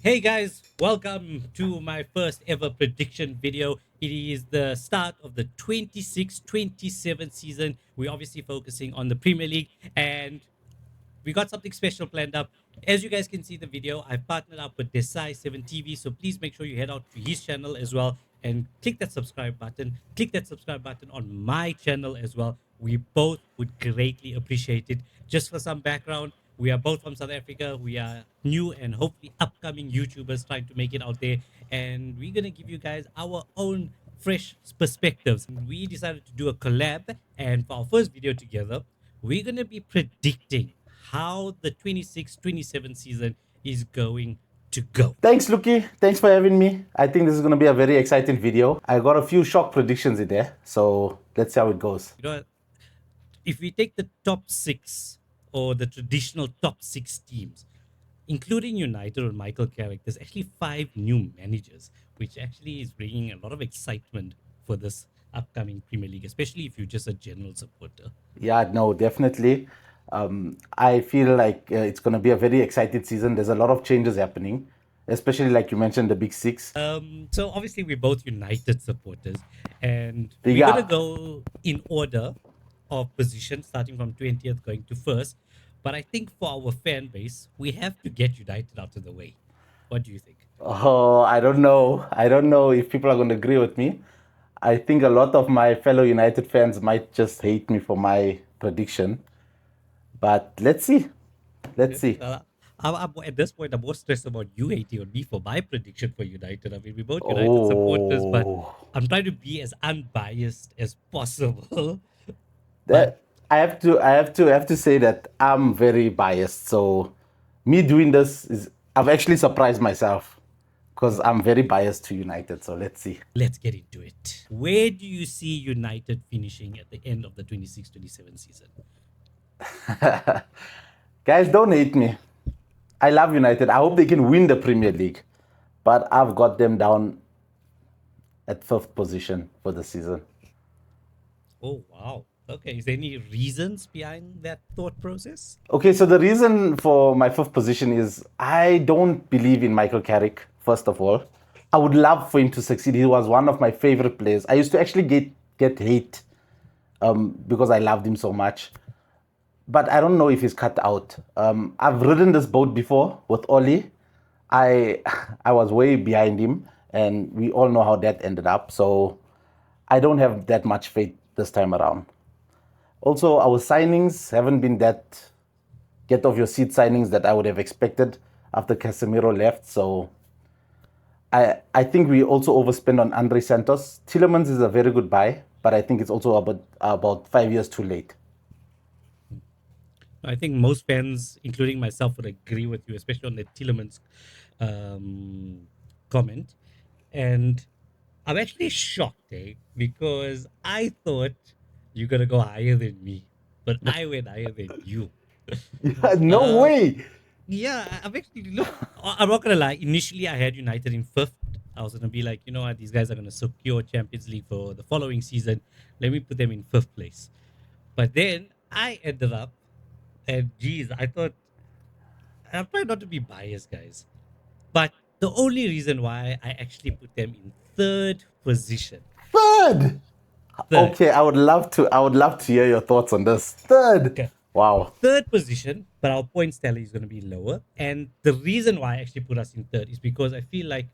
Hey guys, welcome to my first ever prediction video. It is the start of the 26-27 season. We're obviously focusing on the Premier League and we got something special planned up. As you guys can see the video, I've partnered up with Desai 7 TV, so please make sure you head out to his channel as well and click that subscribe button. Click that subscribe button on my channel as well. We both would greatly appreciate it. Just for some background, we are both from South Africa. We are new and hopefully upcoming YouTubers trying to make it out there. And we're going to give you guys our own fresh perspectives. We decided to do a collab. And for our first video together, we're going to be predicting how the 26-27 season is going to go. Thanks, Luki. Thanks for having me. I think this is going to be a very exciting video. I got a few shock predictions in there, so let's see how it goes. You know, if we take the top six or the traditional top six teams, including United or Michael Carrick, there's actually 5 new managers, which actually is bringing a lot of excitement for this upcoming Premier League, especially if you're just a general supporter. Yeah, no, definitely. I feel like it's going to be a very exciting season. There's a lot of changes happening, especially like you mentioned, the big six. So obviously we're both United supporters, and Big we're gonna up. go in order of position, starting from 20th going to first. But I think for our fan base, we have to get United out of the way. What do you think? Oh, I don't know. I don't know if people are going to agree with me. I think a lot of my fellow United fans might just hate me for my prediction. But let's see. Let's Yeah. see. At this point, I'm more stressed about you hating on me for my prediction for United. I mean, we're both United supporters, but Oh. I'm trying to be as unbiased as possible. But That I have to say that I'm very biased. So me doing this is I've actually surprised myself because I'm very biased to United. So let's see. let's get into it. Where do you see United finishing at the end of the 26-27 season? Guys, don't hate me. I love United. I hope they can win the Premier League. But I've got them down at fifth position for the season. Oh, wow. Okay. Is there any reasons behind that thought process? Okay, so the reason for my fifth position is I don't believe in Michael Carrick, first of all. I would love for him to succeed. He was one of my favorite players. I used to actually get hate because I loved him so much. But I don't know if he's cut out. I've ridden this boat before with Oli. I I was way behind him, and we all know how that ended up. So I don't have that much faith this time around. Also, our signings haven't been that get off your seat signings that I would have expected after Casemiro left. So I think we also overspent on Andre Santos. Tillemans is a very good buy, but I think it's also about 5 years too late. I think most fans, including myself, would agree with you, especially on the Tillemans um, comment. And I'm actually shocked, because I thought you're going to go higher than me, but I went higher than you. No Uh, way. Yeah, I've actually look. I'm not gonna lie. Initially, I had United in fifth. I was gonna be like, you know what, these guys are gonna secure Champions League for the following season. Let me put them in fifth place. But then I ended up, and geez, I thought I'm trying not to be biased, guys. But the only reason why I actually put them in third position, Third. third, Okay, I would love to hear your thoughts on this. Third. okay, Wow. third position, but our points tally is gonna be lower. And the reason why I actually put us in third is because I feel like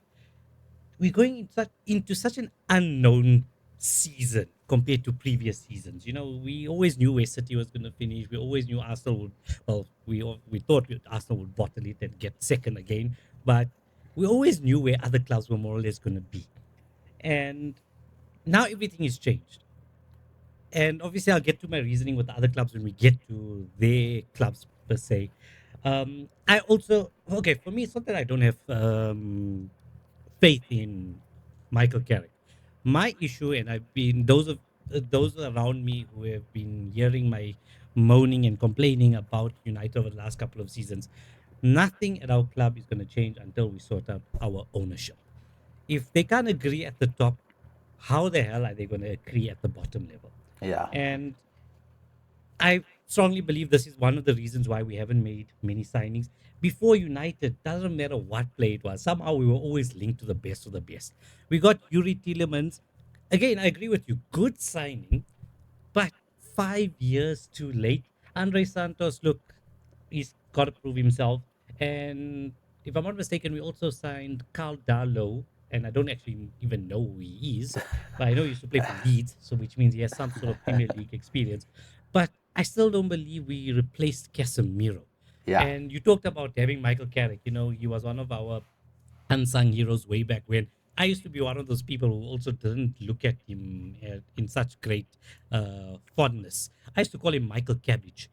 we're going into such an unknown season compared to previous seasons. You know, we always knew where City was going to finish. We always knew Arsenal would. Well, we thought Arsenal would bottle it and get second again, but we always knew where other clubs were more or less going to be. And now everything is changed. And obviously, I'll get to my reasoning with the other clubs when we get to their clubs per se. I also okay for me. It's not that I don't have faith in Michael Carrick. My issue, and I've been those around me who have been hearing my moaning and complaining about United over the last couple of seasons. Nothing at our club is going to change until we sort out our ownership. If they can't agree at the top, how the hell are they going to agree at the bottom level? Yeah. And I strongly believe this is one of the reasons why we haven't made many signings. Before United, doesn't matter what play it was, somehow we were always linked to the best of the best. We got Yuri Tielemans. Again, I agree with you. Good signing, but 5 years too late. Andre Santos, look, he's got to prove himself. And if I'm not mistaken, we also signed Carl Darlow, and I don't actually even know who he is, but I know he used to play for Leeds, so which means he has some sort of Premier League experience. But I still don't believe we replaced Casemiro. Yeah. And you talked about having Michael Carrick. He was one of our unsung heroes way back when. I used to be one of those people who also didn't look at him in such great fondness. I used to call him Michael Cabbage.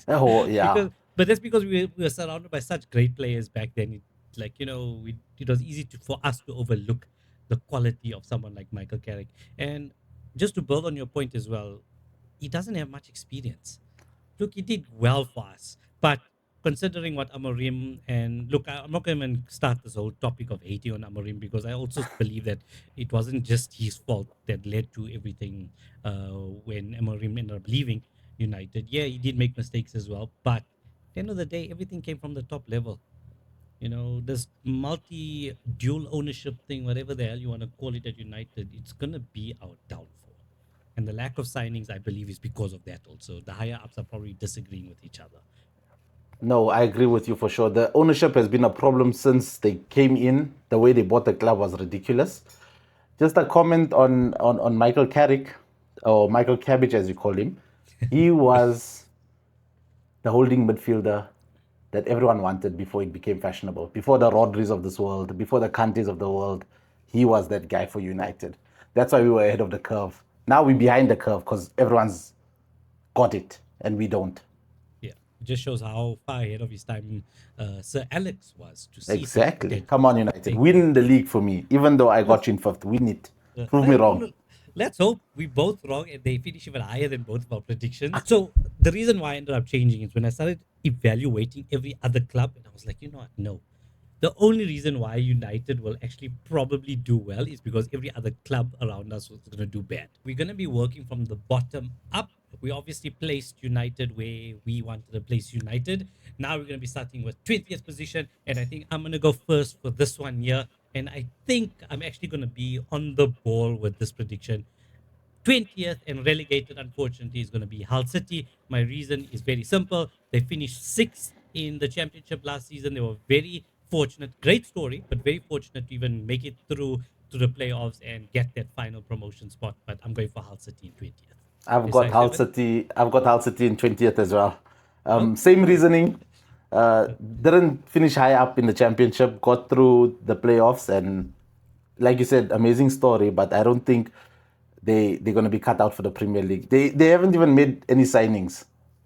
Oh, yeah. because but that's because we were surrounded by such great players back then. It was easy for us to overlook the quality of someone like Michael Carrick. And just to build on your point as well, he doesn't have much experience. Look, he did well for us, but considering what Amorim, and look, I'm not going to start this whole topic of hating on Amorim, because I also believe that it wasn't just his fault that led to everything when Amorim ended up leaving United. Yeah, he did make mistakes as well, but at the end of the day, everything came from the top level. This multi dual ownership thing, whatever the hell you want to call it at United, it's gonna be our downfall. And the lack of signings, I believe, is because of that also. The higher ups are probably disagreeing with each other. No, I agree with you for sure. The ownership has been a problem since they came in. The way they bought the club was ridiculous. Just a comment on Michael Carrick, or Michael Cabbage as you call him. He was the holding midfielder that everyone wanted before it became fashionable. Before the Rodris of this world, before the Kantes of the world, he was that guy for United. That's why we were ahead of the curve. Now we're behind the curve because everyone's got it and we don't. Yeah, it just shows how far ahead of his time Sir Alex was to see such Exactly. potential. Come on, United. Hey, Win the league for me. Even though I let's got you in fifth, win it. Prove me Hey, wrong. look, let's hope we both wrong and they finish even higher than both of our predictions. So the reason why I ended up changing is when I started evaluating every other club, and I was like, you know what? No. The only reason why United will actually probably do well is because every other club around us was going to do bad. We're going to be working from the bottom up. We obviously placed United where we wanted to place United. Now we're going to be starting with 20th position. And I think I'm going to go first for this one here. And I think I'm actually going to be on the ball with this prediction. 20th and relegated, unfortunately, is going to be Hull City. My reason is very simple. They finished sixth in the championship last season. They were very fortunate. Great story, but very fortunate to even make it through to the playoffs and get that final promotion spot. But I'm going for Hull City in 20th. I've got Besides Hull Seven? City. I've got Hull City in 20th as well. Oh, Same reasoning. Didn't finish high up in the championship. Got through the playoffs, and like you said, amazing story. But I don't think they're gonna be cut out for the Premier League. They haven't even made any signings,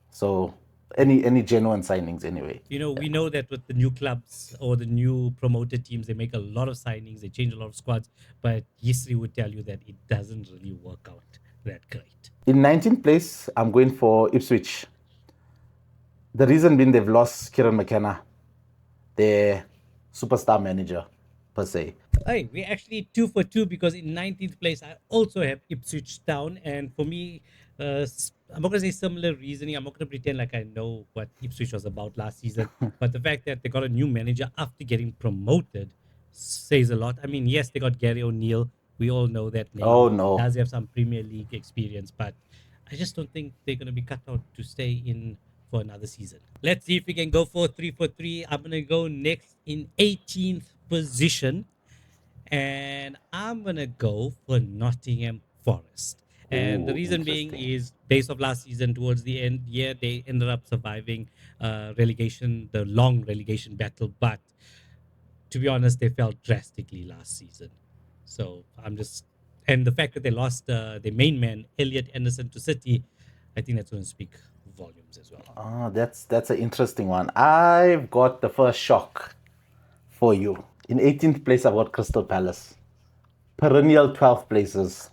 so any genuine signings anyway. we know that with the new clubs or the new promoted teams, they make a lot of signings, they change a lot of squads, but history would tell you that it doesn't really work out that great. In 19th place, I'm going for Ipswich. The reason being they've lost Kieran McKenna, their superstar manager, per se. Hey, we're actually 2 for 2 because in 19th place, I also have Ipswich Town. And for me, I'm not going to say similar reasoning. I'm not going to pretend like I know what Ipswich was about last season. But the fact that they got a new manager after getting promoted says a lot. I mean, yes, they got Gary O'Neill. We all know that Oh name. He no. does have some Premier League experience, but I just don't think they're going to be cut out to stay in for another season. Let's see if we can go for 3 for 3. I'm going to go next in 18th position, and I'm gonna go for Nottingham Forest. And the Ooh, reason being interesting. is based off last season, towards the end, yeah, they ended up surviving relegation, the long relegation battle, but to be honest, they fell drastically last season. So and the fact that they lost their main man, Elliot Anderson, to City, I think that's going to speak volumes as well. That's an interesting one. I've got the first shock for you. In 18th place, I've got Crystal Palace. Perennial 12th places.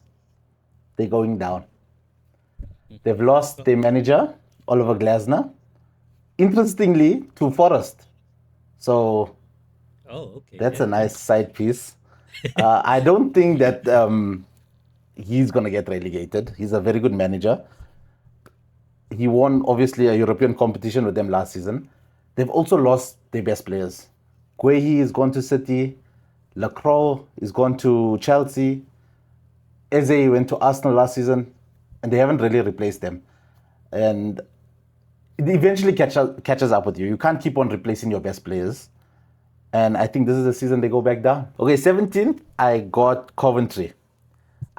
They're going down. They've lost their manager, Oliver Glasner. Interestingly, to Forest. So Oh, okay, that's yeah. a nice side piece. I don't think that he's going to get relegated. He's a very good manager. He won obviously a European competition with them last season. They've also lost their best players. Guehi is gone to City. Lacroix is gone to Chelsea. Eze went to Arsenal last season, and they haven't really replaced them. And it eventually catches up with you. You can't keep on replacing your best players. And I think this is the season they go back down. Okay, 17th, I got Coventry.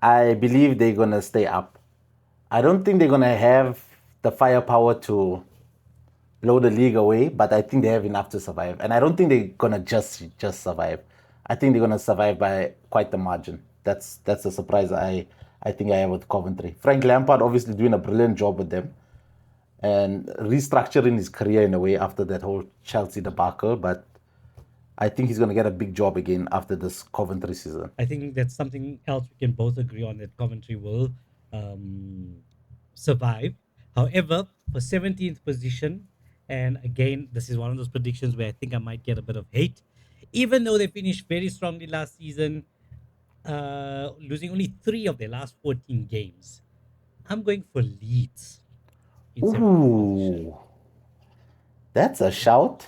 I believe they're going to stay up. I don't think they're going to have the firepower to blow the league away, but I think they have enough to survive. And I don't think they're going to just survive. I think they're going to survive by quite the margin. That's the surprise I think I have with Coventry. Frank Lampard obviously doing a brilliant job with them and restructuring his career in a way after that whole Chelsea debacle, but I think he's going to get a big job again after this Coventry season. I think that's something else we can both agree on, that Coventry will survive. However, for 17th position, and again, this is one of those predictions where I think I might get a bit of hate, even though they finished very strongly last season, losing only 3 of their last 14 games. I'm going for Leeds in 17th position. Ooh, that's a shout.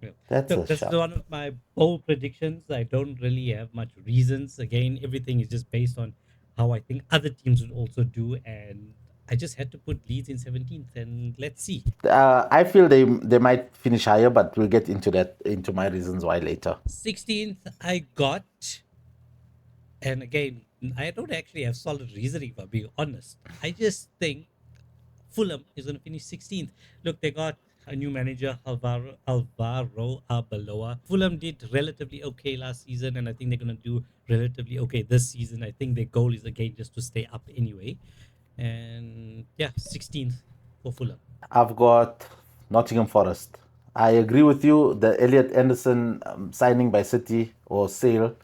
Yeah. That's Look, a this is shout. one of my bold predictions. I don't really have much reasons. Again, everything is just based on how I think other teams would also do, and I just had to put Leeds in 17th, and let's see. I feel they might finish higher, but we'll get into my reasons why later. 16th, I got, and again, I don't actually have solid reasoning, if I'm being honest. I just think Fulham is going to finish 16th. Look, they got a new manager, Alvaro Arbeloa. Fulham did relatively okay last season, and I think they're going to do relatively okay this season. I think their goal is again just to stay up anyway. And yeah, 16th for Fulham. I've got Nottingham Forest. I agree with you. The Elliot Anderson signing by City or sale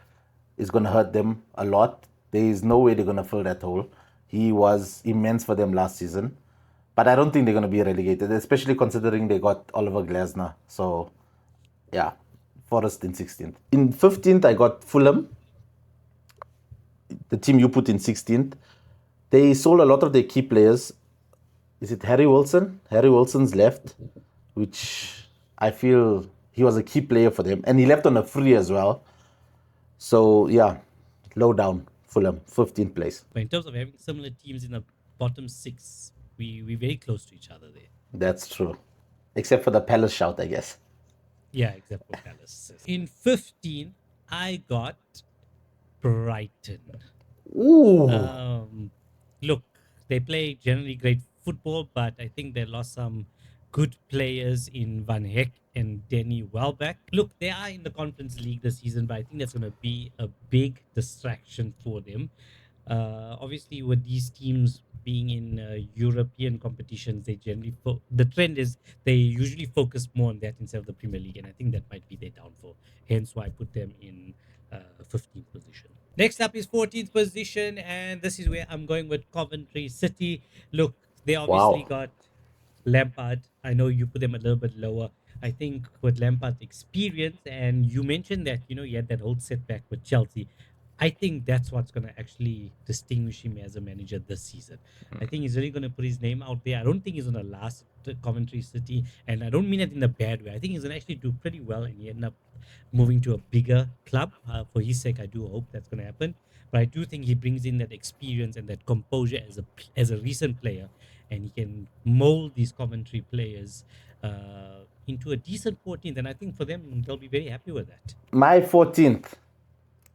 is going to hurt them a lot. There is no way they're going to fill that hole. He was immense for them last season. But I don't think they're going to be relegated, especially considering they got Oliver Glasner. So, yeah, Forest in 16th. In 15th, I got Fulham, the team you put in 16th. They sold a lot of their key players. Is it Harry Wilson? Harry Wilson's left, which I feel he was a key player for them. And he left on a free as well. So, yeah, low down, Fulham, 15th place. But in terms of having similar teams in the bottom 6, we're very close to each other there. That's true. Except for the Palace shout, I guess. Yeah, except for Palace. In 15, I got Brighton. Ooh. Look, they play generally great football, but I think they lost some good players in Van Heck and Denny Welbeck. Look, they are in the Conference League this season, but I think that's going to be a big distraction for them. Obviously, with these teams being in European competitions, they generally the trend is they usually focus more on that instead of the Premier League, and I think that might be their downfall. Hence, why I put them in 15th position. Next up is 14th position, and this is where I'm going with Coventry City. Look, they obviously Wow. got Lampard. I know you put them a little bit lower. I think with Lampard's experience, and you mentioned that he had that whole setback with Chelsea. I think that's what's going to actually distinguish him as a manager this season. I think he's really going to put his name out there. I don't think he's going to last at Coventry City, and I don't mean it in a bad way. I think he's going to actually do pretty well, and he end up moving to a bigger club. For his sake, I do hope that's going to happen. But I do think he brings in that experience and that composure as a recent player, and he can mold these Coventry players into a decent 14th. And I think for them, they'll be very happy with that. My 14th.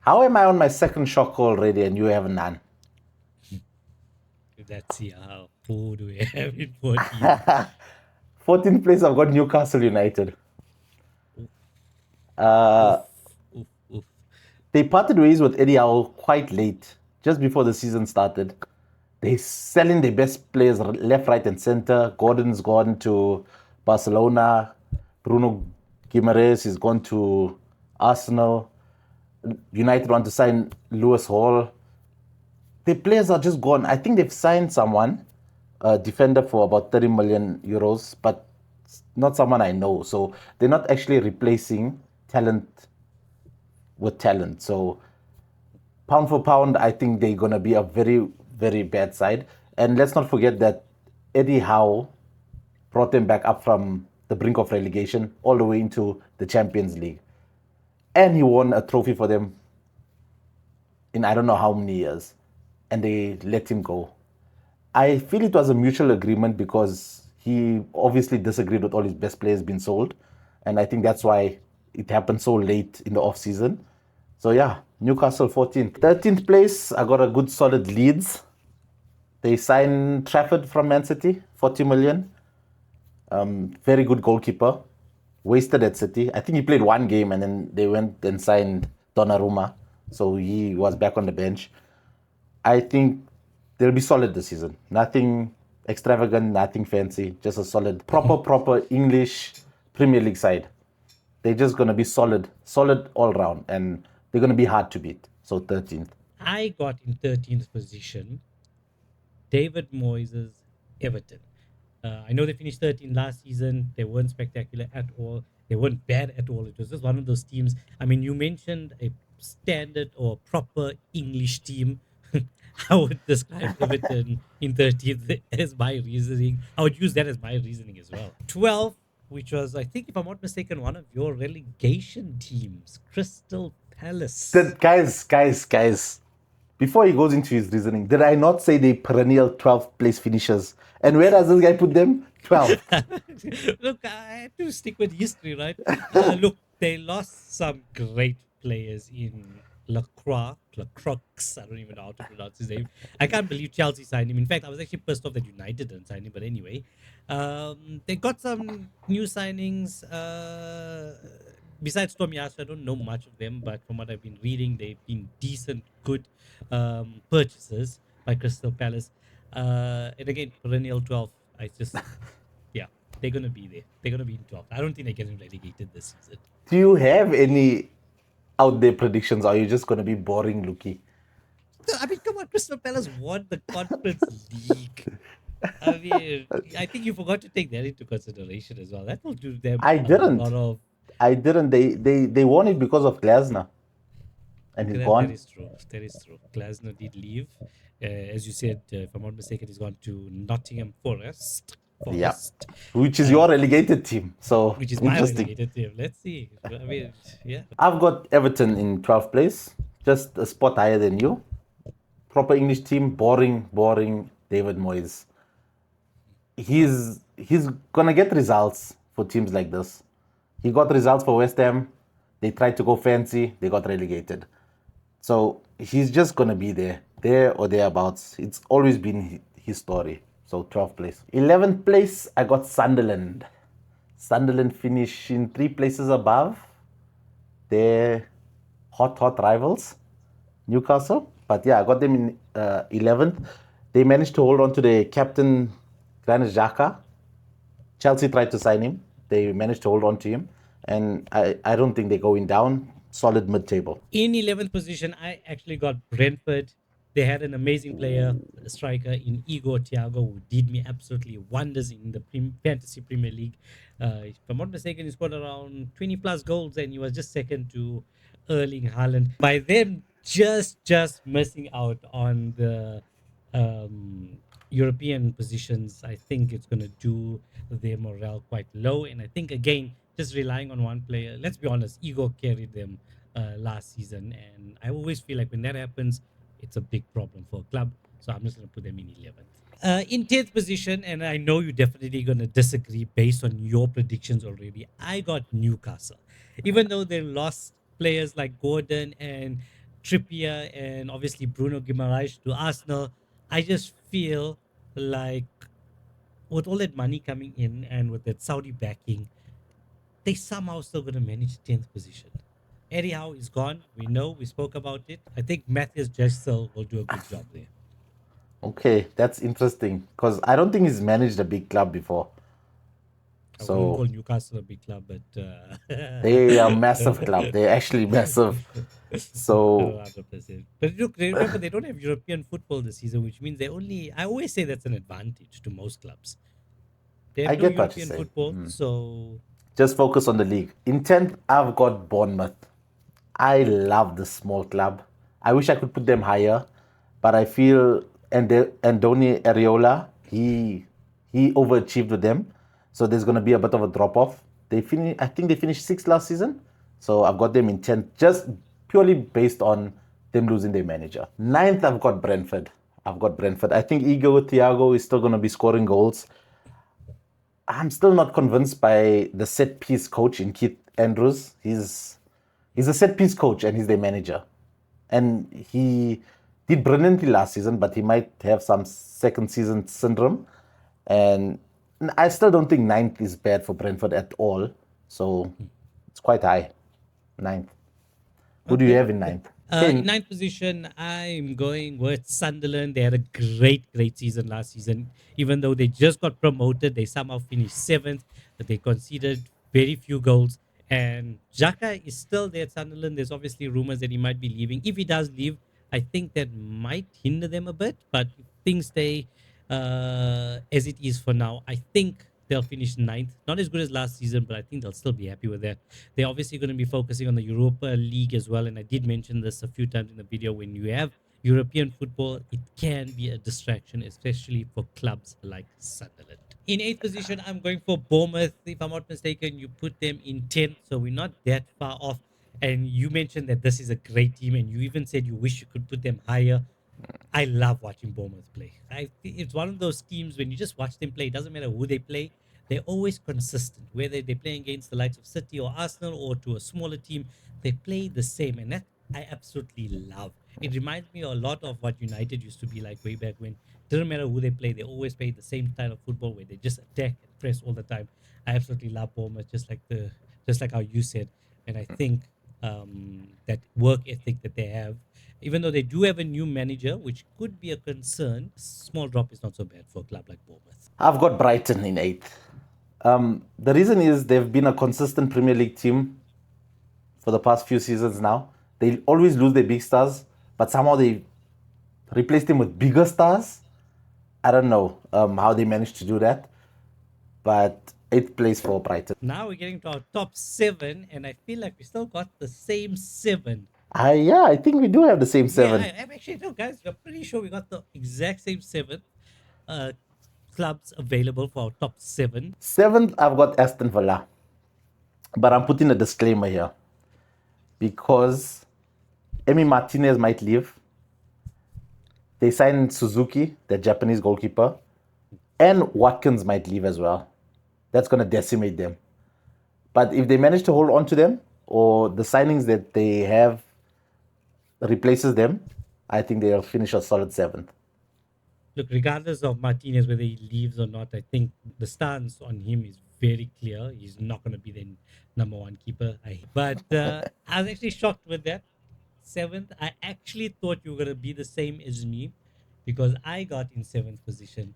How am I on my second shock already and you have none? Let's see who do we have in 14th. 14th place, I've got Newcastle United. Oof, oof, oof. They parted ways with Eddie Howe quite late, just before the season started. They're selling their best players left, right, and center. Gordon's gone to Barcelona. Bruno Guimaraes is gone to Arsenal. United want to sign Lewis Hall. The players are just gone. I think they've signed someone, a defender for about 30 million euros, but not someone I know. So they're not actually replacing talent with talent. So pound for pound, I think they're going to be a very, very bad side. And let's not forget that Eddie Howe brought them back up from the brink of relegation all the way into the Champions League. And he won a trophy for them in I don't know how many years. And they let him go. I feel it was a mutual agreement because he obviously disagreed with all his best players being sold. And I think that's why it happened so late in the off season. So yeah, Newcastle 14th. 13th place, I got a good solid Leeds. They signed Trafford from Man City, 40 million. Very good goalkeeper. Wasted at City. I think he played one game and then they went and signed Donnarumma. So he was back on the bench. I think they'll be solid this season. Nothing extravagant, nothing fancy. Just a solid, proper English Premier League side. They're just going to be solid all round. And they're going to be hard to beat. So 13th. I got in 13th position David Moyes' Everton. I know they finished 13 last season. They weren't spectacular at all. They weren't bad at all. It was just one of those teams. I mean, you mentioned a standard or proper English team. I would describe Everton in 13th as my reasoning. I would use that as my reasoning as well. 12, which was, I think, if I'm not mistaken, one of your relegation teams, Crystal Palace. Guys, before he goes into his reasoning, did I not say they perennial 12th place finishers? And where does this guy put them? 12. Look, I have to stick with history, right? Look, they lost some great players in Lacroix, I don't even know how to pronounce his name. I can't believe Chelsea signed him. In fact, I was actually pissed off that United didn't sign him. But anyway, they got some new signings. Besides Tomiyasu, I don't know much of them, but from what I've been reading, they've been decent, good purchases by Crystal Palace. And again, perennial 12. I just, yeah, they're going to be there. They're going to be in 12. I don't think they're getting relegated this season. Do you have any out there predictions, or are you just going to be boring, Luki? I mean, come on, Crystal Palace won the Conference League. I mean, I think you forgot to take that into consideration as well. That will do them I didn't. a lot of. I didn't. They won it because of Glasner. And he's That gone. is true. That is true. Glasner did leave. As you said, if I'm not mistaken, he's gone to Nottingham Forest. Yeah. Which is your relegated team. So Which is my interesting. relegated team. Let's see. I mean, yeah. I've got Everton in 12th place, just a spot higher than you. Proper English team, boring David Moyes. He's gonna get results for teams like this. He got results for West Ham. They tried to go fancy. They got relegated. So he's just gonna be there or thereabouts. It's always been his story. So 12th place. 11th place, I got Sunderland. Sunderland finishing 3 places above. They're hot rivals, Newcastle. But yeah, I got them in 11th. They managed to hold on to the captain, Granit Xhaka. Chelsea tried to sign him. They managed to hold on to him. And I don't think they're going down. Solid mid-table. In 11th position, I actually got Brentford. They had an amazing player, a striker in Igor Thiago, who did me absolutely wonders in the Fantasy Premier League. If I'm not mistaken, he scored around 20 plus goals and he was just second to Erling Haaland. By them just missing out on the European positions, I think it's going to do their morale quite low. And I think, again, just relying on one player, let's be honest, Igor carried them last season. And I always feel like when that happens, it's a big problem for a club. So I'm just going to put them in 11th. In 10th position, and I know you're definitely going to disagree based on your predictions already, I got Newcastle. Even though they lost players like Gordon and Trippier and obviously Bruno Guimaraes to Arsenal, I just feel like with all that money coming in and with that Saudi backing, they somehow still going to manage 10th position. Eddie Howe is gone. We know. We spoke about it. I think Matthias Jesel will do a good job there. Okay, that's interesting because I don't think he's managed a big club before. I wouldn't call Newcastle a big club, but they are a massive club. They're actually massive. So 100%. But look, remember they don't have European football this season, which means they only. I always say that's an advantage to most clubs. They have I no get what European you're saying. football, so Just focus on the league. In 10th, I've got Bournemouth. I love this small club. I wish I could put them higher, but I feel Andoni Areola, he overachieved with them. So there's going to be a bit of a drop off. I think they finished sixth last season. So I've got them in 10th, just purely based on them losing their manager. Ninth, I've got Brentford. I think Igor Thiago is still going to be scoring goals. I'm still not convinced by the set piece coach in Keith Andrews. He's a set piece coach and he's their manager. And he did brilliantly last season, but he might have some second season syndrome. And I still don't think ninth is bad for Brentford at all. So it's quite high. Ninth. Who do you Okay. have in ninth? Okay. In ninth position, I'm going with Sunderland. They had a great season last season. Even though they just got promoted, they somehow finished seventh, but they conceded very few goals. And Xhaka is still there at Sunderland. There's obviously rumors that he might be leaving. If he does leave, I think that might hinder them a bit. But if things stay as it is for now, I think they'll finish ninth. Not as good as last season, but I think they'll still be happy with that. They're obviously going to be focusing on the Europa League as well. And I did mention this a few times in the video. When you have European football, it can be a distraction, especially for clubs like Sunderland. In eighth position, I'm going for Bournemouth. If I'm not mistaken, you put them in 10th, so we're not that far off. And you mentioned that this is a great team, and you even said you wish you could put them higher. I love watching Bournemouth play. It's one of those teams when you just watch them play, it doesn't matter who they play, they're always consistent. Whether they're playing against the likes of City or Arsenal or to a smaller team, they play the same. And that I absolutely love. It reminds me a lot of what United used to be like way back when. It doesn't matter who they play, they always play the same style of football where they just attack and press all the time. I absolutely love Bournemouth, just like how you said. And I think that work ethic that they have, even though they do have a new manager, which could be a concern, small drop is not so bad for a club like Bournemouth. I've got Brighton in eighth. The reason is they've been a consistent Premier League team for the past few seasons now. They always lose their big stars, but somehow they replace them with bigger stars. I don't know how they managed to do that, but eighth place for Brighton. Now we're getting to our top seven, and I feel like we still got the same seven. Yeah, I think we do have the same Yeah, seven. I'm actually, no, guys, we're pretty sure we got the exact same seven uh, clubs available for our top seven. Seventh, I've got Aston Villa, but I'm putting a disclaimer here because Emi Martinez might leave. They signed Suzuki, the Japanese goalkeeper, and Watkins might leave as well. That's going to decimate them. But if they manage to hold on to them, or the signings that they have replaces them, I think they'll finish a solid seventh. Look, regardless of Martinez, whether he leaves or not, I think the stance on him is very clear. He's not going to be the number one keeper. But I was actually shocked with that. Seventh, I actually thought you were going to be the same as me because I got in seventh position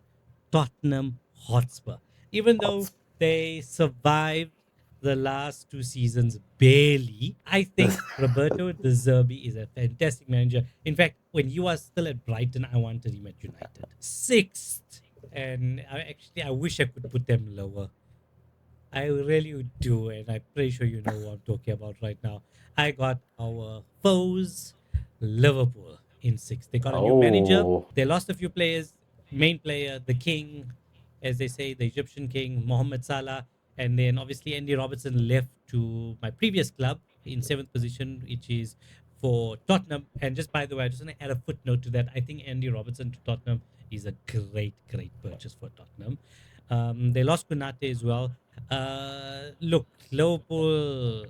Tottenham Hotspur. Even though they survived the last two seasons barely, I think Roberto De Zerbi is a fantastic manager. In fact, when he was still at Brighton, I wanted him at United. Sixth, and I wish I could put them lower. I really do, and I'm pretty sure you know what I'm talking about right now. I got our foes, Liverpool, in sixth. They got a new manager. Oh, They lost a few players. Main player, the king, as they say, the Egyptian king, Mohamed Salah, and then obviously Andy Robertson left to my previous club in seventh position, which is for Tottenham. And just by the way, I just want to add a footnote to that. I think Andy Robertson to Tottenham is a great purchase for Tottenham. They lost Konate as well. Look, Liverpool,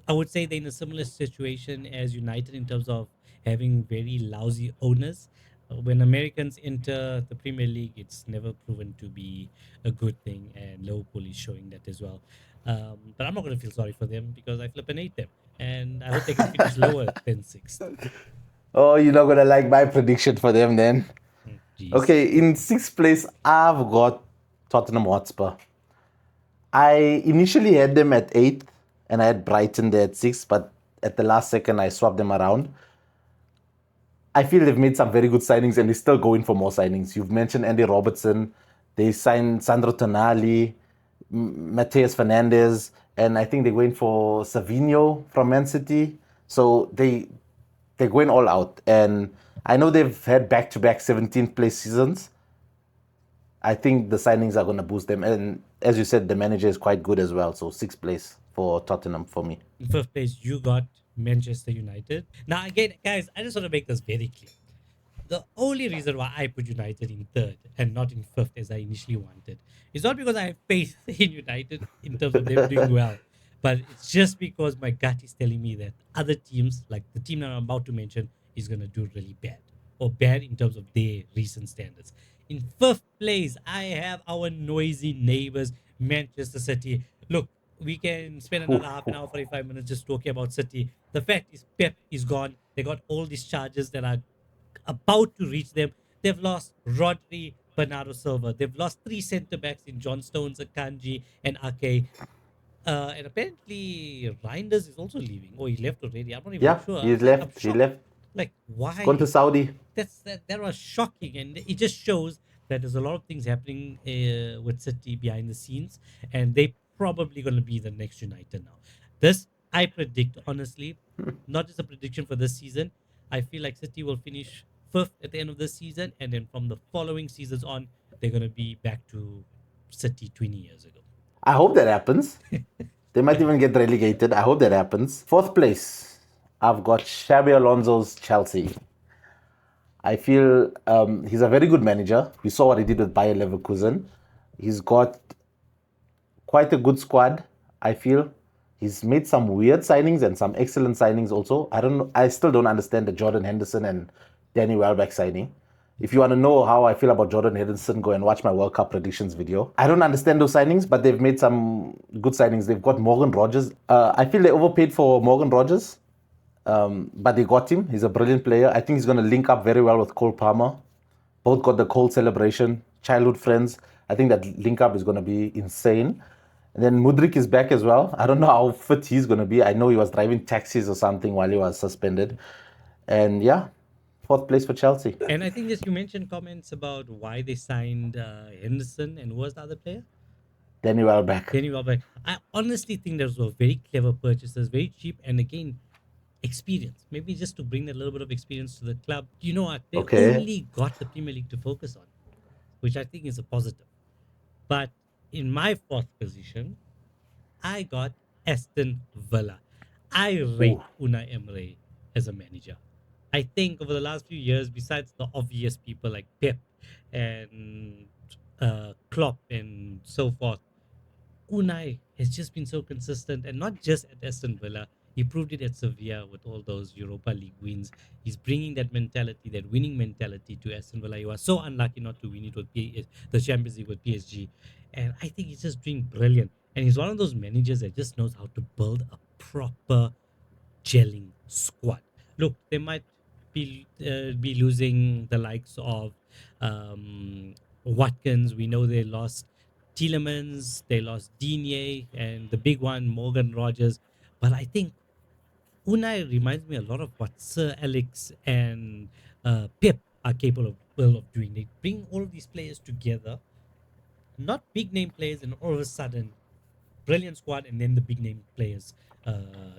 I would say they're in a similar situation as United in terms of having very lousy owners. When Americans enter the Premier League, it's never proven to be a good thing, and Liverpool is showing that as well. But I'm not going to feel sorry for them because I flip and hate them, and I hope they can finish lower than sixth. oh, you're not gonna like my prediction for them then. Jeez. Okay, in sixth place, I've got Tottenham Hotspur. I initially had them at eighth, and I had Brighton there at sixth, but at the last second, I swapped them around. I feel they've made some very good signings, and they're still going for more signings. You've mentioned Andy Robertson. They signed Sandro Tonali, Mateus Fernandez, and I think they're going for Savinho from Man City. So they're going all out. And I know they've had back-to-back 17th place seasons. I think the signings are going to boost them. And as you said, the manager is quite good as well. So sixth place for Tottenham for me. In first place, you got Manchester United. Now, again, guys, I just want to make this very clear. The only reason why I put United in third and not in fifth as I initially wanted is not because I have faith in United in terms of them doing well, but it's just because my gut is telling me that other teams, like the team that I'm about to mention, is going to do really bad or bad in terms of their recent standards. In fifth place, I have our noisy neighbors, Manchester City. Look, we can spend another half an hour, 45 minutes just talking about City. The fact is, Pep is gone. They got all these charges that are about to reach them. They've lost Rodri, Bernardo Silva. They've lost three centre backs in John Stones, Akanji, and Ake. And apparently Reinders is also leaving. Oh, he left already. I'm not even Yeah, sure. he's I'm left. He shocked. left. Like, He's gone to why? Saudi. That was shocking, and it just shows that there's a lot of things happening with City behind the scenes, and they probably going to be the next United now. This I predict honestly, not just a prediction for this season. I feel like City will finish fifth at the end of this season, and then from the following seasons on, they're going to be back to City 20 years ago. I hope that happens. They might even get relegated. I hope that happens. Fourth place, I've got Xabi Alonso's Chelsea. I feel he's a very good manager. We saw what he did with Bayer Leverkusen. He's got quite a good squad, I feel. He's made some weird signings and some excellent signings also. I still don't understand the Jordan Henderson and Danny Welbeck signing. If you want to know how I feel about Jordan Henderson, go and watch my World Cup predictions video. I don't understand those signings, but they've made some good signings. They've got Morgan Rogers. I feel they overpaid for Morgan Rogers, but they got him. He's a brilliant player. I think he's going to link up very well with Cole Palmer. Both got the Cole celebration, childhood friends. I think that link up is going to be insane. And then Mudrik is back as well. I don't know how fit he's going to be. I know he was driving taxis or something while he was suspended. And yeah, fourth place for Chelsea. And I think just you mentioned comments about why they signed Henderson and who was the other player? Danny Welbeck. Danny Welbeck. I honestly think those were very clever purchases, very cheap, and again, experience. Maybe just to bring a little bit of experience to the club. You know what? They Okay. only got the Premier League to focus on, which I think is a positive. But in my fourth position, I got Aston Villa. I rate Ooh. Unai Emery as a manager. I think over the last few years, besides the obvious people like Pep and Klopp and so forth, Unai has just been so consistent, and not just at Aston Villa. He proved it at Sevilla with all those Europa League wins. He's bringing that mentality, that winning mentality to Aston Villa. He was so unlucky not to win it with the Champions League with PSG. And I think he's just doing brilliant. And he's one of those managers that just knows how to build a proper gelling squad. Look, they might be losing the likes of Watkins. We know they lost Tielemans, they lost Digne, and the big one, Morgan Rogers. But I think Unai reminds me a lot of what Sir Alex and Pep are capable of doing. They bring all of these players together, not big name players, and all of a sudden, brilliant squad, and then the big name players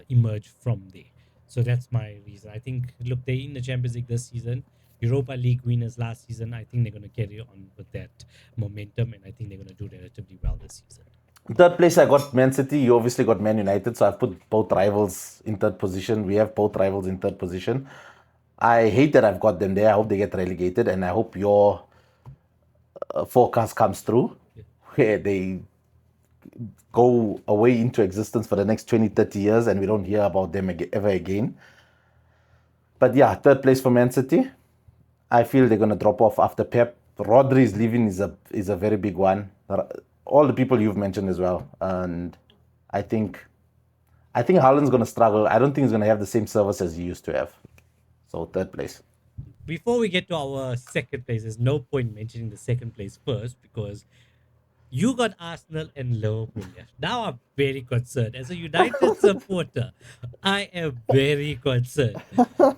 emerge from there. So that's my reason. I think, look, they're in the Champions League this season. Europa League winners last season. I think they're going to carry on with that momentum, and I think they're going to do relatively well this season. Third place, I got Man City. You obviously got Man United. So I've put both rivals in third position. We have both rivals in third position. I hate that I've got them there. I hope they get relegated. And I hope your forecast comes through, where they go away into existence for the next 20, 30 years and we don't hear about them ever again. But yeah, third place for Man City. I feel they're going to drop off after Pep. Rodri is leaving is a very big one. All the people you've mentioned as well. And I think Haaland's going to struggle. I don't think he's going to have the same service as he used to have. So third place. Before we get to our second place, there's no point mentioning the second place first because you got Arsenal and Liverpool left. Now I'm very concerned. As a United supporter, I am very concerned.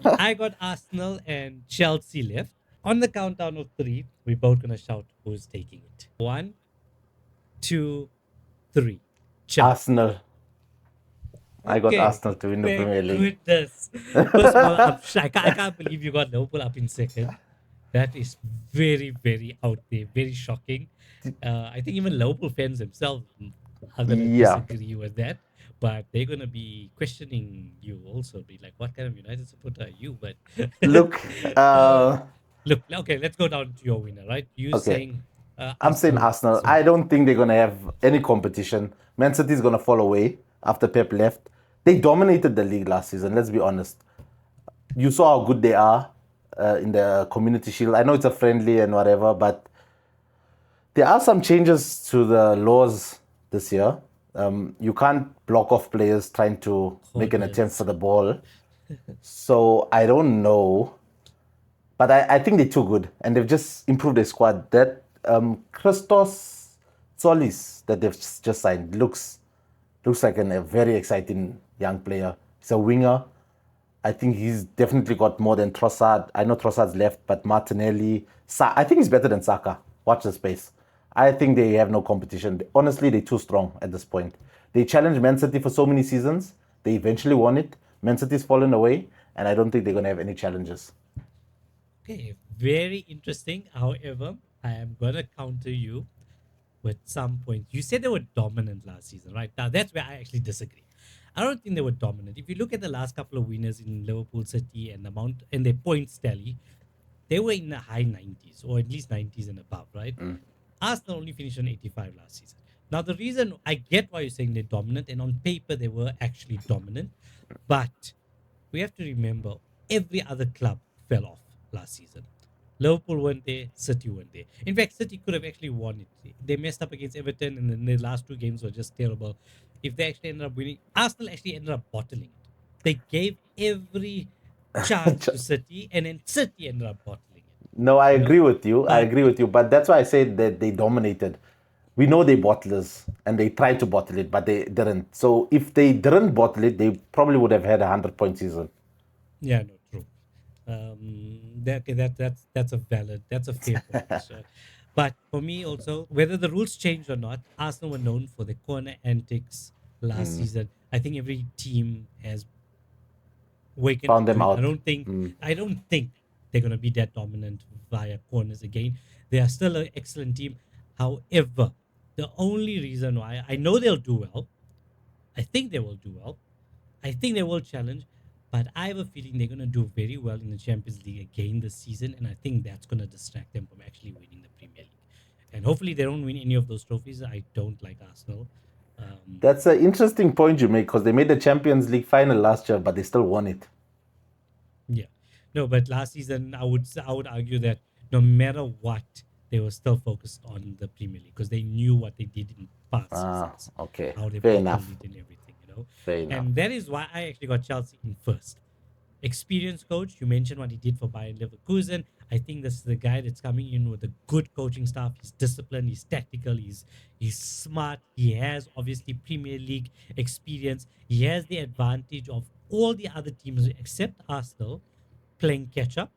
I got Arsenal and Chelsea left. On the countdown of three, we're both going to shout who's taking it. 1, 2, 3. Chelsea. Arsenal. I got Okay. Arsenal to win the Thank Premier League. goodness. First of all, I can't believe you got Liverpool up in second. That is very, very out there, very shocking. I think even Liverpool fans themselves are going to Yeah. disagree with that, but they're going to be questioning you also, be like, what kind of United supporter are you? But Look, uh, look, okay, let's go down to your winner, right? You okay. saying I'm saying Arsenal Arsenal. as I well. don't think they're going to have any competition. Man City is going to fall away after Pep left. They dominated the league last season, let's be honest. You saw how good they are in the Community Shield. I know it's a friendly and whatever, but there are some changes to the laws this year. You can't block off players trying to make an attempt Corners. for the ball. So I don't know. But I think they're too good, and they've just improved their squad. That Christos Solis that they've just signed looks like a very exciting young player. He's a winger. I think he's definitely got more than Trossard. I know Trossard's left, but Martinelli, I think he's better than Saka. Watch the space. I think they have no competition. Honestly, they're too strong at this point. They challenged Man City for so many seasons. They eventually won it. Man City's fallen away, and I don't think they're going to have any challenges. Okay, very interesting. However, I am going to counter you with some points. You said they were dominant last season, right? Now that's where I actually disagree. I don't think they were dominant. If you look at the last couple of winners in Liverpool City and the amount and their points tally, they were in the high 90s or at least 90s and above, right? Arsenal only finished on 85 last season. Now the reason I get why you're saying they're dominant, and on paper they were actually dominant, but we have to remember every other club fell off last season. Liverpool weren't there, City weren't there. In fact, City could have actually won it. They messed up against Everton, and then the last two games were just terrible. If they actually ended up winning, Arsenal actually ended up bottling it. They gave every chance to City, and then City ended up bottling it. No, I You know, agree with you. I but agree with you. But that's why I said that they dominated. We know they bottlers and they tried to bottle it, but they didn't. So if they didn't bottle it, they probably would have had a 100-point season. yeah, no, true. Okay, that's a valid, that's a fair point. So, but for me also, whether the rules changed or not, Arsenal were known for the corner antics last season. I think every team has waken Found up to them it. out. I don't think they're gonna be that dominant via corners again. They are still an excellent team. However, the only reason why I know they'll do well, I think they will do well. I think they will challenge, but I have a feeling they're going to do very well in the Champions League again this season, and I think that's going to distract them from actually winning the Premier League. And hopefully, they don't win any of those trophies. I don't like Arsenal. Um, That's an interesting point you make because they made the Champions League final last year, but they still won it. yeah, no, but last season I would argue that no matter what, they were still focused on the Premier League because they knew what they did in past Ah, seasons, okay. how they Fair bottled enough. it and everything, Fair enough. and that is why I actually got Chelsea in first. Experienced coach. You mentioned what he did for Bayern Leverkusen. I think this is the guy that's coming in with a good coaching staff. He's disciplined. He's tactical. He's smart. He has obviously Premier League experience. He has the advantage of all the other teams except Arsenal playing catch up.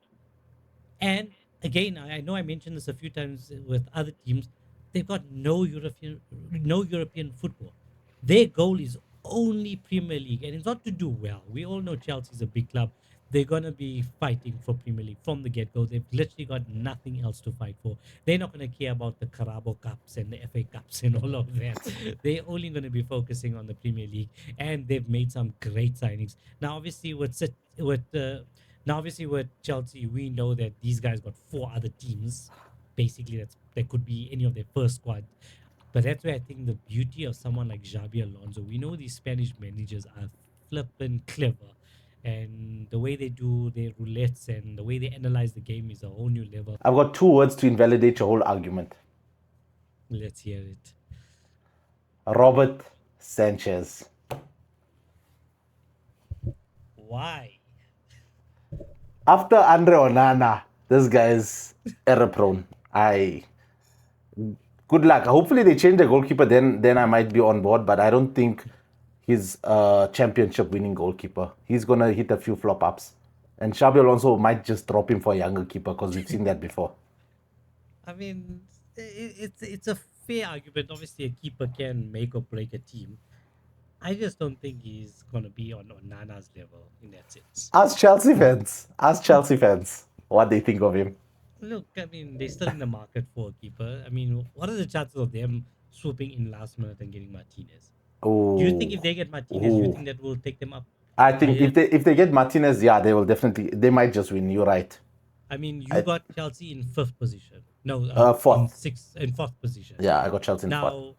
And again, I know I mentioned this a few times with other teams. They've got no European football. Their goal is only Premier League, and it's not to do well. We all know Chelsea's a big club. They're gonna be fighting for Premier League from the get go. They've literally got nothing else to fight for. They're not gonna care about the Carabao Cups and the FA Cups and all of that. They're only gonna be focusing on the Premier League, and they've made some great signings. Now, obviously, with Chelsea, we know that these guys got four other teams. Basically, that could be any of their first squad. But that's where I think the beauty of someone like Xabi Alonso. We know these Spanish managers are flippin' clever, and the way they do their roulettes and the way they analyze the game is a whole new level. I've got two words to invalidate your whole argument. Let's hear it. Robert Sanchez. Why? After Andre Onana, this guy's error prone. I Good luck. Hopefully they change the goalkeeper. Then I might be on board. But I don't think he's a championship winning goalkeeper. He's gonna hit a few flop ups, and Xabi Alonso might just drop him for a younger keeper because we've seen that before. I mean, it's a fair argument. Obviously, a keeper can make or break a team. I just don't think he's gonna be on Nana's level in that sense. Ask Chelsea fans. Ask Chelsea fans what they think of him. Look, I mean, they're still in the market for a keeper. I mean, what are the chances of them swooping in last minute and getting Martinez? Do you think if Oh, they get Martinez, you oh. think that will take them up I think higher? if they get Martinez, yeah, they will definitely. They might just win. You're right. I mean, you I, got Chelsea in fifth position. No, in fourth. sixth, in fourth position. Yeah, I got Chelsea in fourth. Now,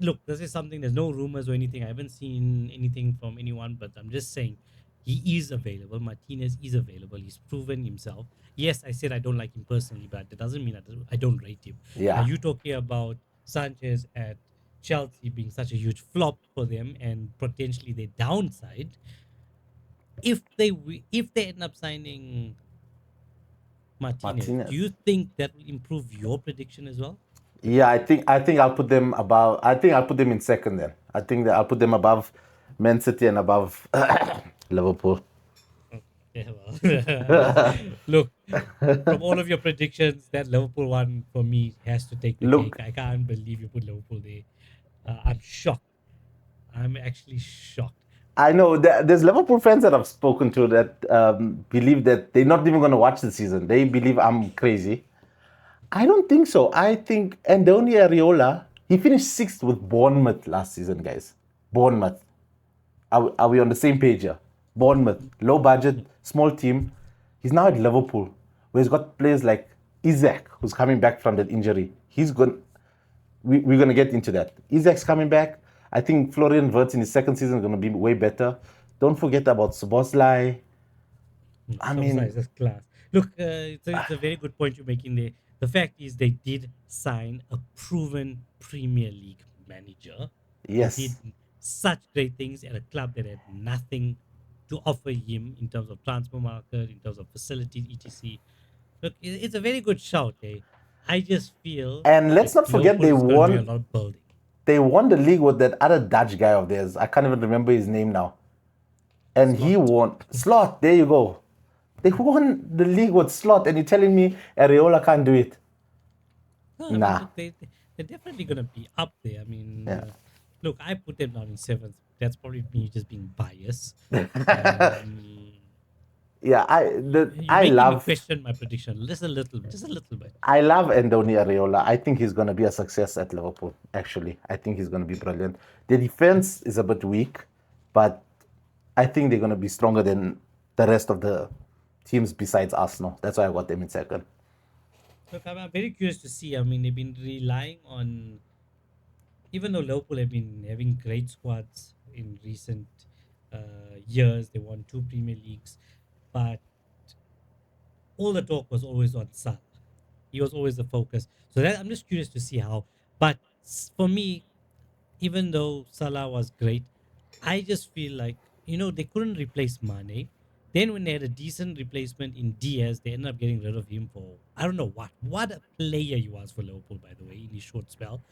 look, this is something. There's no rumors or anything. I haven't seen anything from anyone, but I'm just saying he is available. Martinez is available. He's proven himself. Yes, I said I don't like him personally, but that doesn't mean I don't rate him. Now Yeah, you talking about Sanchez at Chelsea being such a huge flop for them and potentially their downside. If they end up signing Martinez, do Martinez. you think that will improve your prediction as well? Yeah, I think I'll put them above. I think I'll put them in second then. I think that I'll put them above Man City and above Liverpool. Yeah, well, look, from all of your predictions, that Liverpool one for me has to take the cake. Look, I can't believe you put Liverpool there. I'm shocked. I'm actually shocked. I know that there's Liverpool fans that I've spoken to that believe that they're not even going to watch the season. They believe I'm crazy. I don't think so. I think Andoni Areola, he finished sixth with Bournemouth last season, guys. Bournemouth. Are we on the same page here? Bournemouth, low budget, small team. He's now at Liverpool, where he's got players like Isaac, who's coming back from that injury. We're going to get into that. Isaac's coming back. I think Florian Wirtz in his second season is going to be way better. Don't forget about Soboslai. I So size mean, is class. Look, it's a very good point you're making there. The fact is, they did sign a proven Premier League manager who did yes. such great things at a club that had nothing to offer him in terms of transfer market, in terms of facilities, etc. Look, it's a very good shout, eh? I just feel And let's like not forget Liverpool is going to do a lot of building. they won the league with that other Dutch guy of theirs. I can't even remember his name now. And he Slot. won. Slot, there you go. They won the league with Slot, and you're telling me Areola can't do it? No, I mean, Nah. look, they're definitely going to be up there. I mean, Yeah. look, I put them down in seventh. That's probably me just being biased. Um, Yeah, you're making me question my prediction just a little bit. I love Andoni Areola. I think he's going to be a success at Liverpool. Actually, I think he's going to be brilliant. The defense is a bit weak, but I think they're going to be stronger than the rest of the teams besides Arsenal. That's why I got them in second. Look, I'm very curious to see. I mean, they've been relying on, even though Liverpool have been having great squads in recent years, they won two Premier Leagues, but all the talk was always on Salah. He was always the focus. So that I'm just curious to see how. But for me, even though Salah was great, I just feel like they couldn't replace Mane. Then when they had a decent replacement in Diaz, they ended up getting rid of him for I don't know what. What a player he was for Liverpool, by the way, in his short spell.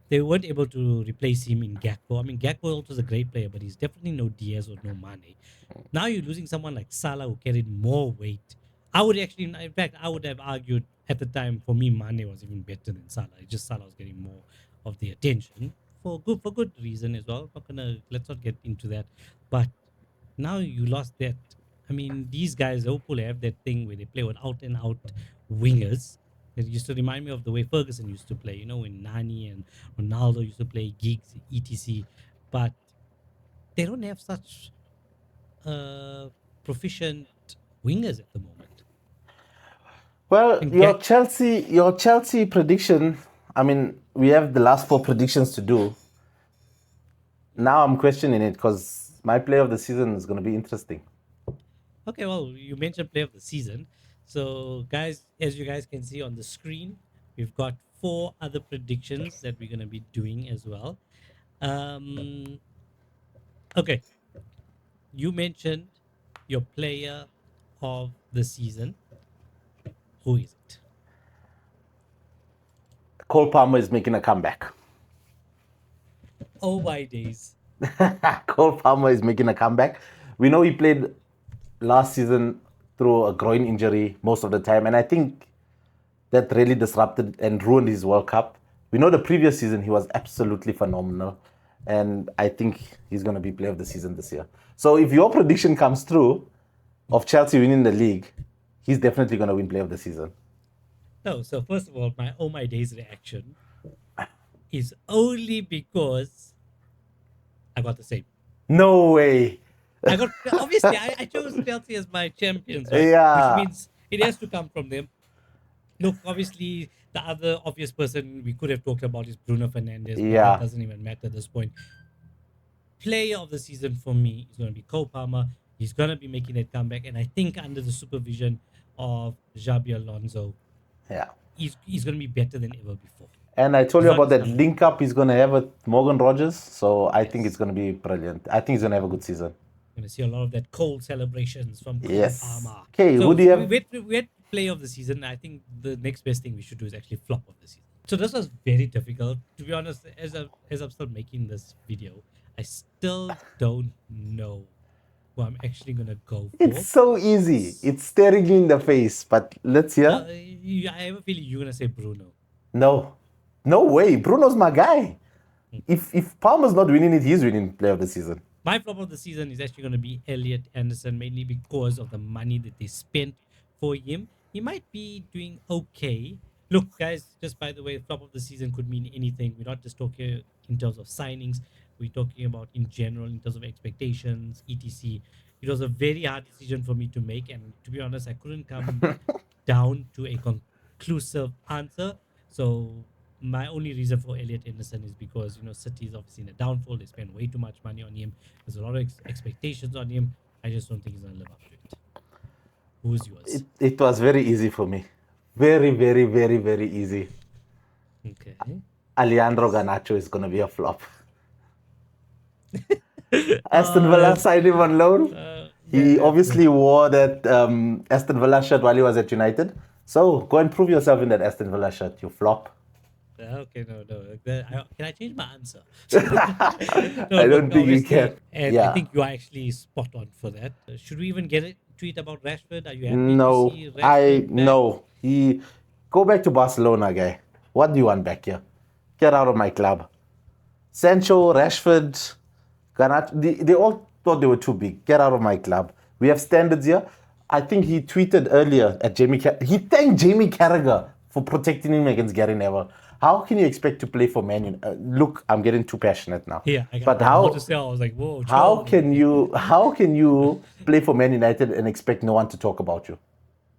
They weren't able to replace him in Gakpo. I mean, Gakpo also is a great player, but he's definitely no Diaz or no Mane. Now you're losing someone like Salah who carried more weight. I would actually, in fact, I would have argued at the time for me, Mane was even better than Salah. It's just Salah was getting more of the attention for good reason as well. Let's not get into that. But now you lost that. I mean, these guys, Liverpool have that thing where they play with out and out wingers. It used to remind me of the way Ferguson used to play, when Nani and Ronaldo used to play gigs, etc. But they don't have such uh, proficient wingers at the moment. Well, And your Chelsea prediction. I mean, we have the last four predictions to do. Now I'm questioning it because my play of the season is going to be interesting. okay, well, you mentioned play of the season. So, guys, as you guys can see on the screen, we've got four other predictions that we're going to be doing as well. Um, okay, you mentioned your player of the season. Who is it? Cole Palmer is making a comeback. Oh my days. Cole Palmer is making a comeback. We know he played last season through a groin injury most of the time, and I think that really disrupted and ruined his World Cup. We know the previous season he was absolutely phenomenal, and I think he's going to be player of the season this year. So if your prediction comes true of Chelsea winning the league, he's definitely going to win player of the season. No, so first of all, my oh my days reaction is only because I got the same. No way. I got obviously I chose Chelsea as my champions, right? Which Yeah, means it has to come from them. Look, obviously the other obvious person we could have talked about is Bruno Fernandes, but that yeah, doesn't even matter at this point. Player of the season for me is going to be Cole Palmer. He's going to be making that comeback, and I think under the supervision of Xabi Alonso, yeah. he's going to be better than ever before. And I told He's you not about just that going to link up he's going to have with Morgan Rogers. So I think it's yes, going to be brilliant. I think he's going to have a good season. going to see a lot of that cold celebrations from Cole Yes. Palmer. Okay, who So do you have? we had play of the season. I think the next best thing we should do is actually flop of the season. So this was very difficult. To be honest, as I'm still making this video, I still don't know who I'm actually gonna go It's for. so easy. It's staring you in the face. But let's hear. I have a feeling you're gonna say Bruno. No. No way. Bruno's my guy. If Palmer's not winning it, he's winning player of the season. My flop of the season is actually going to be Elliot Anderson, mainly because of the money that they spent for him. He might be doing okay. Look, guys, just by the way, flop of the season could mean anything. We're not just talking in terms of signings. We're talking about in general, in terms of expectations, etc. It was a very hard decision for me to make. And to be honest, I couldn't come down to a conclusive answer. So my only reason for Elliot Anderson is because City is obviously in a downfall. They spend way too much money on him. There's a lot of expectations on him. I just don't think he's gonna live up to it. Who's yours? It was very easy for me. Very, very, very, very easy. Okay. Alejandro Garnacho is going to be a flop. Aston Villa Uh, signed him on loan. He that's obviously wore that Aston Villa shirt while he was at United. So go and prove yourself in that Aston Villa shirt, you flop. okay. No, no. Can I change my answer? No, I look. don't think you Obviously, can. and I Yeah. think you are actually spot on for that. Should we even get a tweet about Rashford? Are you happy to No, see I Rashford back? no. He go back to Barcelona, guy. What do you want back here? Get out of my club. Sancho, Rashford, Garnacho, they all thought they were too big. Get out of my club. We have standards here. I think he tweeted earlier at he thanked Jamie Carragher for protecting him against Gary Neville. How can you expect to play for Man United? Look, I'm getting too passionate now. Yeah, I But got more to say. I was like, whoa, chill. how can you play for Man United and expect no one to talk about you?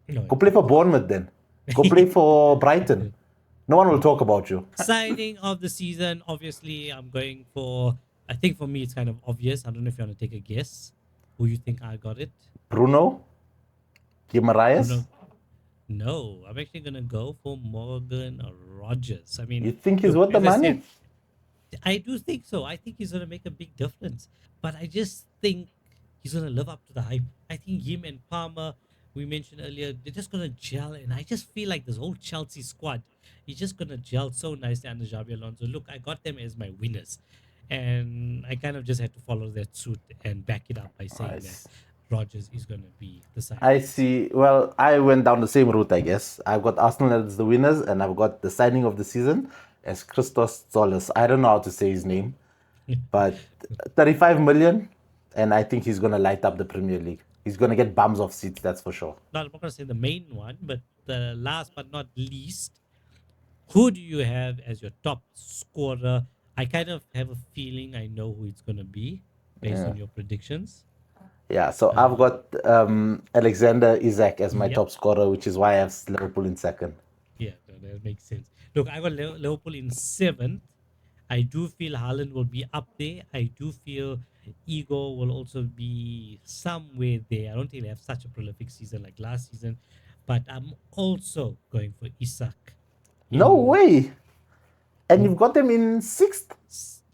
No, Go play for Bournemouth then. Go play for Brighton. No one will talk about you. signing of the season, obviously, I'm going for. I think for me, it's kind of obvious. I don't know if you want to take a guess. Who you think I got it? Bruno, Guimaraes. Bruno. No, I'm actually gonna go for Morgan Rogers. I mean, You think he's look, worth the as I said, money? I do think so. I think he's gonna make a big difference. But I just think he's gonna live up to the hype. I think him and Palmer, we mentioned earlier, they're just gonna gel. And I just feel like this whole Chelsea squad is just gonna gel so nicely under Xabi Alonso. Look, I got them as my winners. And I kind of just had to follow that suit and back it up by saying that Nice. Rogers is gonna be the signing I of the season. see. Well, I went down the same route, I guess. I've got Arsenal as the winners, and I've got the signing of the season as Christos Zolis. I don't know how to say his name, but 35 million, and I think he's going to light up the Premier League. He's going to get bums off seats, that's for sure. Not, I'm not gonna say the main one, but the last but not least, who do you have as your top scorer? I kind of have a feeling I know who it's gonna be based on your predictions. Yeah, so I've got Alexander Isak as my Yep. top scorer, which is why I have Liverpool in second. Yeah, no, that makes sense. Look, I got Liverpool in seventh. I do feel Haaland will be up there. I do feel Igor will also be somewhere there. I don't think they have such a prolific season like last season, but I'm also going for Isak No in way. And you've got them in sixth,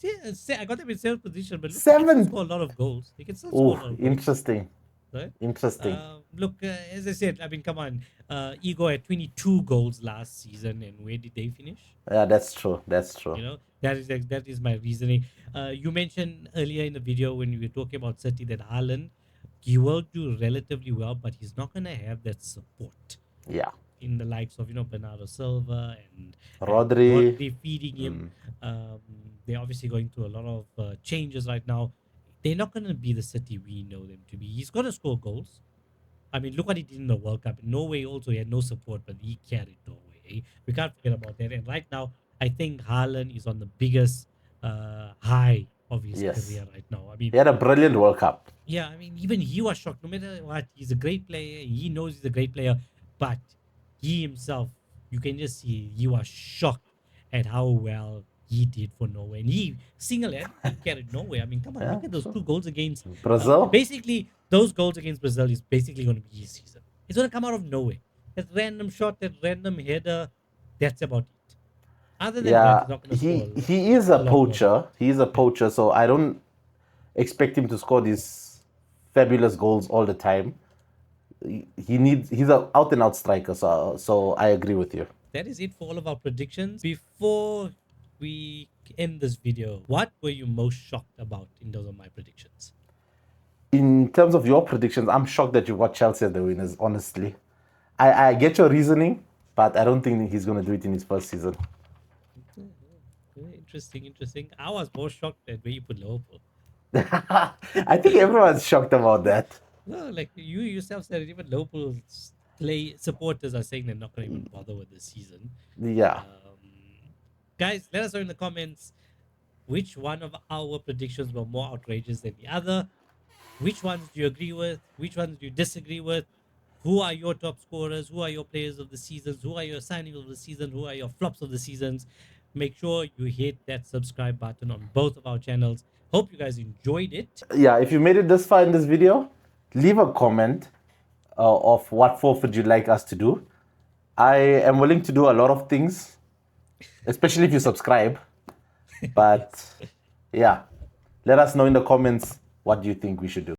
yeah, I got them in seventh position, but look, they can still seventh. score a lot of goals. They can still score a Oh, lot of goals, interesting. right? Interesting. Look, as I said, I mean, come on. Igor had 22 goals last season, and where did they finish? Yeah, that's true. That's true. That is my reasoning. You mentioned earlier in the video when we were talking about City that Haaland, he will do relatively well, but he's not gonna have that support Yeah. in the likes of Bernardo Silva and Rodri. Rodri feeding him. They're obviously going through a lot of changes right now. They're not going to be the City we know them to be. He's going to score goals. I mean, look what he did in the World Cup. In Norway also, he had no support, but he carried Norway away. We can't forget about that. And right now, I think Haaland is on the biggest high of his Yes. career right now. I mean, He had a brilliant World Cup. yeah, I mean, even he was shocked. No matter what, he's a great player. He knows he's a great player, but he himself, you can just see he was shocked at how well he did for Norway, and he single-handedly carried Norway. I mean, come on, Yeah. look at those two goals against. Brazil. Basically, those goals against Brazil is basically going to be his season. It's going to come out of nowhere. That random shot, that random header, that's about it. Other than that, Yeah, he's not going to he score he is a a lot more than poacher. He is a yeah. poacher, so I don't expect him to score these fabulous goals all the time. He's a out and out striker, so I agree with you. That is it for all of our predictions. Before we end this video, what were you most shocked about in those of my predictions? In terms of your predictions, I'm shocked that you got Chelsea as the winners. Honestly, I get your reasoning, but I don't think he's going to do it in his first season. Interesting, interesting. I was more shocked at where you put Liverpool. I think everyone's shocked about that. No, like you yourself said, even Liverpool's play supporters are saying they're not going to even bother with this season. Yeah. Guys, let us know in the comments which one of our predictions were more outrageous than the other. Which ones do you agree with? Which ones do you disagree with? Who are your top scorers? Who are your players of the seasons? Who are your signings of the season? Who are your flops of the seasons? Make sure you hit that subscribe button on both of our channels. Hope you guys enjoyed it. Yeah, if you made it this far in this video, leave a comment of what forfeit you'd like us to do. I am willing to do a lot of things, especially if you subscribe. But yeah, let us know in the comments what you think we should do.